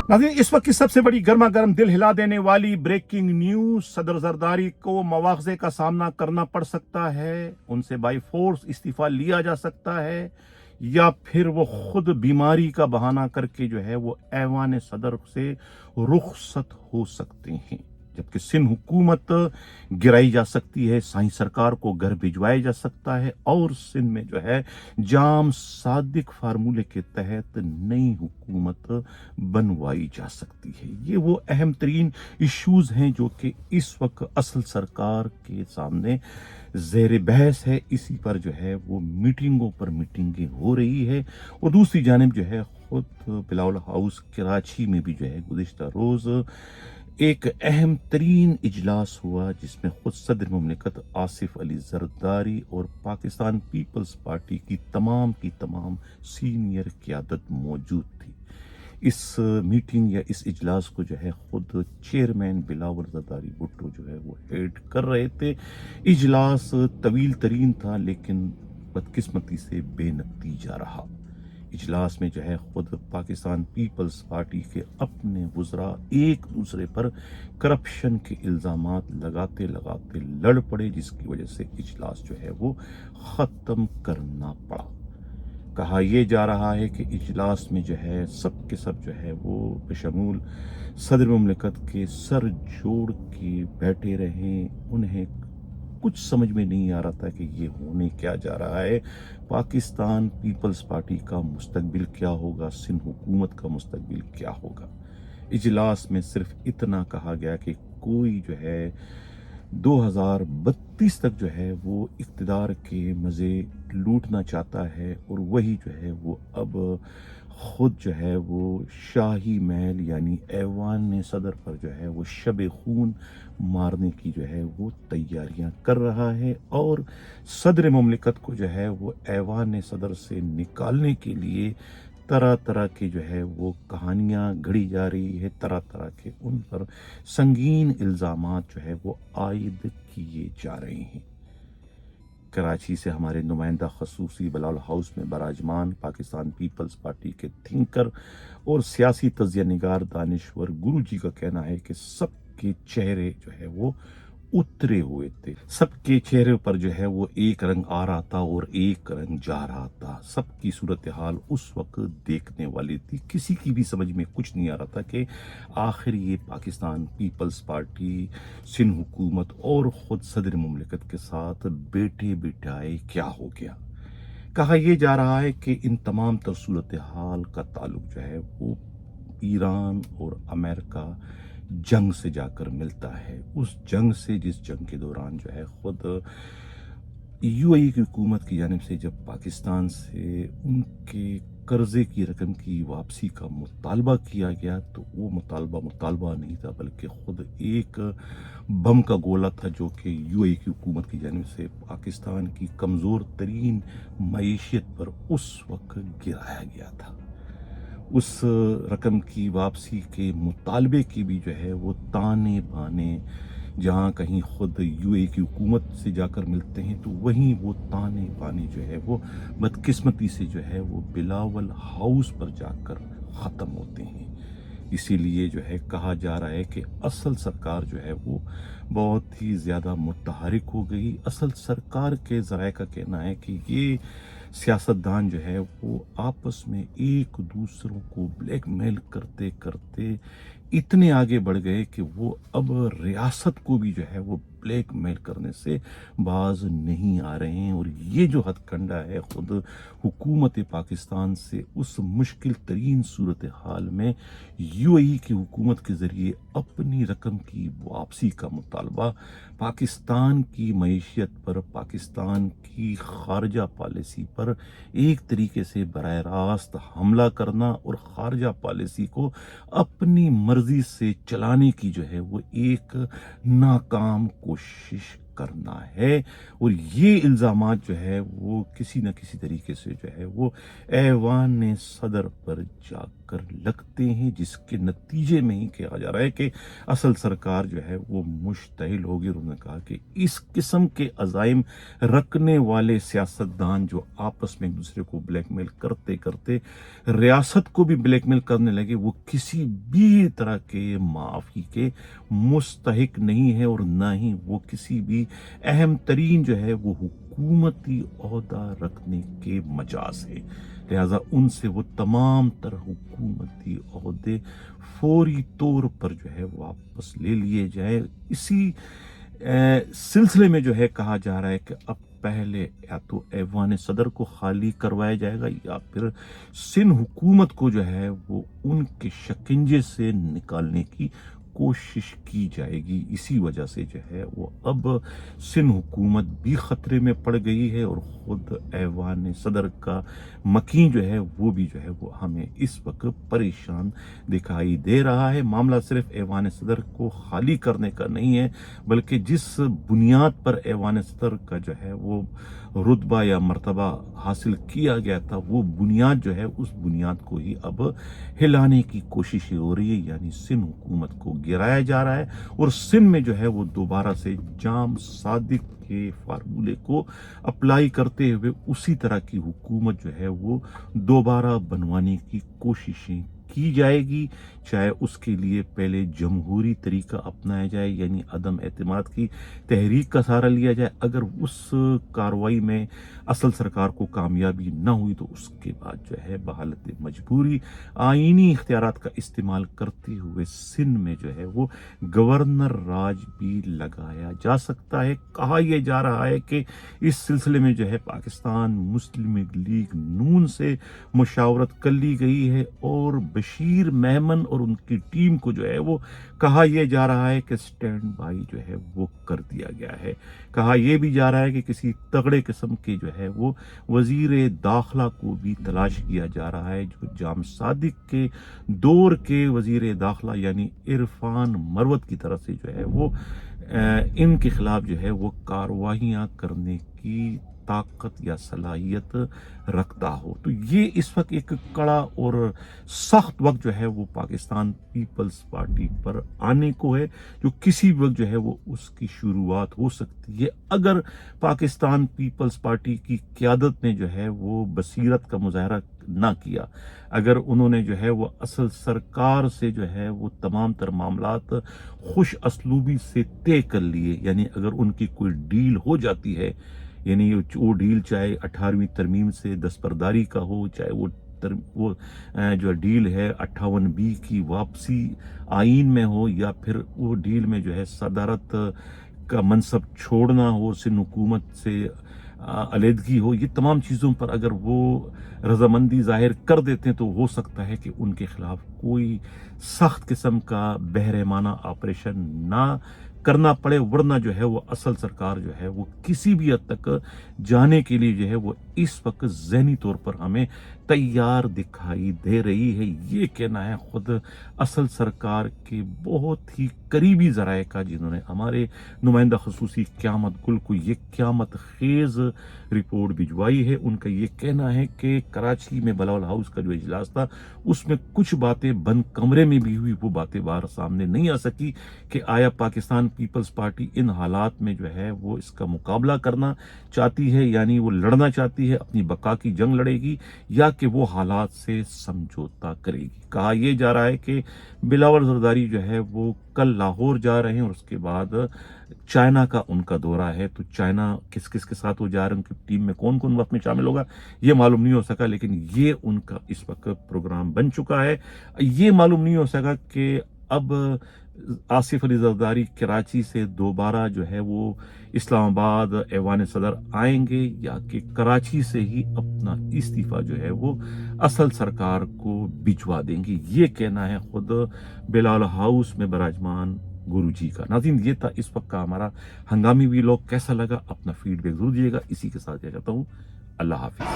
नाज़रीन, इस वक्त की सबसे बड़ी गर्मा गर्म दिल हिला देने वाली ब्रेकिंग न्यूज, सदर जरदारी को मवाख़ज़े का सामना करना पड़ सकता है, उनसे बाई फोर्स इस्तीफा लिया जा सकता है, या फिर वो खुद बीमारी का बहाना करके जो है वो ऐवान सदर से रुखसत हो सकते हैं। जबकि सिंध हुकूमत गिराई जा सकती है, साईं सरकार को घर भिजवाया जा सकता है और सिंध में जो है जाम सादिक फार्मूले के तहत नई हुकूमत बनवाई जा सकती है। ये वो अहम तरीन इश्यूज हैं जो कि इस वक्त असल सरकार के सामने ज़ेर बहस है। इसी पर जो है वो मीटिंगों पर मीटिंगें हो रही है। और दूसरी जानिब जो है खुद बिलावल हाउस कराची में भी जो है गुज़िश्ता रोज़ एक अहम तरीन इजलास हुआ, जिसमें खुद सदर मुमलिकत आसिफ अली जरदारी और पाकिस्तान पीपल्स पार्टी की तमाम सीनियर क़यादत मौजूद थी। इस मीटिंग या इस इजलास को जो है खुद चेयरमैन बिलावल जरदारी भुट्टो जो है वो हेड कर रहे थे। इजलास तवील तरीन था, लेकिन बदकिस्मती से बेनतीजा रहा। इजलास में जो है खुद पाकिस्तान पीपल्स पार्टी के अपने वुज़रा एक दूसरे पर करप्शन के इल्ज़ामात लगाते लगाते लड़ पड़े, जिसकी वजह से इजलास जो है वो ख़त्म करना पड़ा। कहा यह जा रहा है कि इजलास में जो है सब के सब जो है वो बशमूल सदर मुमलिकत के सर जोड़ के बैठे रहें। उन्हें कुछ समझ में नहीं आ रहा था कि ये होने क्या जा रहा है। पाकिस्तान पीपल्स पार्टी का मुस्तकबिल क्या होगा, सिंध हुकूमत का मुस्तकबिल क्या होगा। इजलास में सिर्फ इतना कहा गया कि कोई जो है 2032 तक जो है वो इक़्तिदार के मज़े लूटना चाहता है, और वही जो है वो अब खुद जो है वो शाही महल यानी ऐवान सदर पर जो है वो शब खून मारने की जो है वो तैयारियां कर रहा है। और सदर मुमलिकत को जो है वो ऐवान सदर से निकालने के लिए तरह तरह की जो है वो कहानियां घड़ी जा रही है, तरह तरह के उन पर संगीन इल्ज़ामात जो है वो आयद किए जा रहे हैं। कराची से हमारे नुमाइंदा खसूसी बिलावल हाउस में बराजमान पाकिस्तान पीपल्स पार्टी के थिंकर और सियासी तज्ज़िया निगार दानिश्वर गुरु जी का कहना है कि सबके चेहरे जो है वो उतरे हुए थे। सबके चेहरे पर जो है वो एक रंग आ रहा था और एक रंग जा रहा था। सबकी सूरत हाल उस वक्त देखने वाली थी। किसी की भी समझ में कुछ नहीं आ रहा था कि आखिर ये पाकिस्तान पीपल्स पार्टी, सिंध हुकूमत और ख़ुद सदर मुमलिकत के साथ बैठे बिठाए क्या हो गया। कहा यह जा रहा है कि इन तमाम तर सूरत हाल का ताल्लुक जो है वो ईरान और अमेरिका जंग से जाकर मिलता है। उस जंग से, जिस जंग के दौरान जो है खुद यूएई की हुकूमत की जानिब से जब पाकिस्तान से उनके कर्जे की रकम की वापसी का मुतालबा किया गया, तो वो मुतालबा नहीं था, बल्कि खुद एक बम का गोला था जो कि यूएई की हुकूमत की जानिब से पाकिस्तान की कमज़ोर तरीन मईशत पर उस वक्त गिराया गया था। उस रकम की वापसी के मुतालबे की भी जो है वो ताने बाने जहाँ कहीं खुद यूएई की हुकूमत से जाकर मिलते हैं, तो वहीं वो ताने बाने जो है वो बदकिस्मती से जो है वो बिलावल हाउस पर जाकर ख़त्म होते हैं। इसीलिए जो है कहा जा रहा है कि असल सरकार जो है वो बहुत ही ज़्यादा मुतहरिक हो गई। असल सरकार के ज़राए का कहना है कि ये सियासतदान जो है वो आपस में एक दूसरों को ब्लैकमेल करते करते इतने आगे बढ़ गए कि वो अब रियासत को भी जो है वो ब्लैकमेल करने से बाज नहीं आ रहे हैं। और ये जो हथकंडा है खुद हुकूमत पाकिस्तान से उस मुश्किल तरीन सूरत हाल में यूएई की हुकूमत के ज़रिए अपनी रकम की वापसी का मुतालबा, पाकिस्तान की मईशत पर, पाकिस्तान की खारजा पॉलिसी पर एक तरीके से बराह रास्त हमला करना और खारजा पॉलिसी को अपनी मर्जी से चलाने की जो है वो एक नाकाम कोशिश करना है। और ये इल्ज़ामात जो है वो किसी न किसी तरीके से जो है वो ऐवान सदर पर जाकर लगते हैं, जिसके नतीजे में ही कहा जा रहा है कि असल सरकार जो है वो मुश्तइल होगी। और उन्होंने कहा कि इस किस्म के अज़ाइम रखने वाले सियासतदान जो आपस में एक दूसरे को ब्लैकमेल करते करते रियासत को भी ब्लैकमेल करने लगे, वो किसी भी तरह के माफ़ी के मुस्तहिक नहीं है, और ना ही वो किसी भी अहम तरीन जो है वो हुकूमती ओहदा रखने के मजाज है। लिहाजा उनसे वो तमाम तरह हुकूमती ओहदे फौरी तौर पर जो है वापस ले लिए जाए। इसी सिलसिले में जो है कहा जा रहा है कि अब पहले या तो ऐवान सदर को खाली करवाया जाएगा, या फिर सिंध हुकूमत को जो है वो उनके शिकंजे से निकालने की कोशिश की जाएगी। इसी वजह से जो है वो अब सिंध हुकूमत भी ख़तरे में पड़ गई है, और ख़ुद ऐवान सदर का मकीन जो है वो भी जो है वो हमें इस वक्त परेशान दिखाई दे रहा है। मामला सिर्फ ऐवान सदर को खाली करने का नहीं है, बल्कि जिस बुनियाद पर ऐवान सदर का जो है वो रुतबा या मर्तबा हासिल किया गया था, वो बुनियाद जो है उस बुनियाद को ही अब हिलाने की कोशिशें हो रही है। यानी सिंध हुकूमत को गिराया जा रहा है, और सिंध में जो है वो दोबारा से जाम सादिक के फार्मूले को अप्लाई करते हुए उसी तरह की हुकूमत जो है वो दोबारा बनवाने की कोशिशें की जाएगी। चाहे उसके लिए पहले जमहूरी तरीका अपनाया जाए, यानी अदम एतमाद की तहरीक का सहारा लिया जाए। अगर उस कार्रवाई में असल सरकार को कामयाबी ना हुई तो उसके बाद जो है बहालत मजबूरी आईनी इख्तियारात का इस्तेमाल करते हुए सिंध में जो है वो गवर्नर राज भी लगाया जा सकता है। कहा यह जा रहा है कि इस सिलसिले में जो है पाकिस्तान मुस्लिम लीग नून से मुशावरत कर ली गई है, और बशीर मेमन और उनकी टीम को जो है वो कहा यह जा रहा है कि स्टैंड बाई जो है वो कर दिया गया है। कहा यह भी जा रहा है कि किसी तगड़े किस्म के जो है वो वजीर दाखिला को भी तलाश किया जा रहा है, जो जाम सादिक के दौर के वजीर दाखिला यानी इरफान मरवत की तरफ से जो है वो इनके खिलाफ जो है वो कार्रवाइयाँ करने की ताकत या सलाहियत रखता हो। तो ये इस वक्त एक कड़ा और सख्त वक्त जो है वो पाकिस्तान पीपल्स पार्टी पर आने को है, जो किसी वक्त जो है वो उसकी शुरुआत हो सकती है अगर पाकिस्तान पीपल्स पार्टी की क़यादत ने जो है वो बसीरत का मुजाहरा ना किया। अगर उन्होंने जो है वो असल सरकार से जो है वो तमाम तर मामलात खुश असलूबी से तय कर लिए, यानी अगर उनकी कोई डील हो जाती है, यानी वो डील चाहे 18वीं तरमीम से दस्तबरदारी का हो, चाहे वो जो डील है 58B की वापसी आइन में हो, या फिर वो डील में जो है सदारत का मनसब छोड़ना हो, सिंध हुकूमत से अलहदगी हो, ये तमाम चीज़ों पर अगर वो रजामंदी जाहिर कर देते हैं तो हो सकता है कि उनके खिलाफ कोई सख्त किस्म का बहरमाना ऑपरेशन ना करना पड़े, वरना जो है वो असल सरकार जो है वो किसी भी हद तक जाने के लिए जो है वो इस वक्त ज़हनी तौर पर हमें तैयार दिखाई दे रही है। ये कहना है खुद असल सरकार के बहुत ही करीबी ज़राए का, जिन्होंने हमारे नुमाइंदा खसूसी क़यामत गुल को ये क़यामत खेज़ रिपोर्ट भिजवाई है। उनका ये कहना है कि कराची में बलावल हाउस का जो इजलास था उसमें कुछ बातें बंद कमरे में भी हुई, वो बातें बाहर सामने नहीं आ सकी कि आया पाकिस्तान पीपल्स पार्टी इन हालात में जो है वो इसका मुकाबला करना चाहती है, यानी वो लड़ना चाहती है, अपनी बका की जंग लड़ेगी, या कि वो हालात से समझौता करेगी। कहा यह जा रहा है कि बिलावल जरदारी जो है वो कल लाहौर जा रहे हैं, और उसके बाद चाइना का उनका दौरा है। तो चाइना किस किस के साथ वो जा रहे हैं, उनकी टीम में कौन कौन वक्त में शामिल होगा ये मालूम नहीं हो सका, लेकिन ये उनका इस वक्त प्रोग्राम बन चुका है। ये मालूम नहीं हो सका कि अब आसिफ अली जरदारी कराची से दोबारा जो है वो इस्लामाबाद ऐवान सदर आएंगे, या कि कराची से ही अपना इस्तीफा जो है वो असल सरकार को भिजवा देंगे। ये कहना है खुद बिलावल हाउस में बराजमान गुरुजी का। नाज़रीन, ये था इस वक्त का हमारा हंगामी वीलॉग। कैसा लगा अपना फीडबैक जरूर दीजिएगा। इसी के साथ क्या कहता हूँ, अल्लाह हाफिज।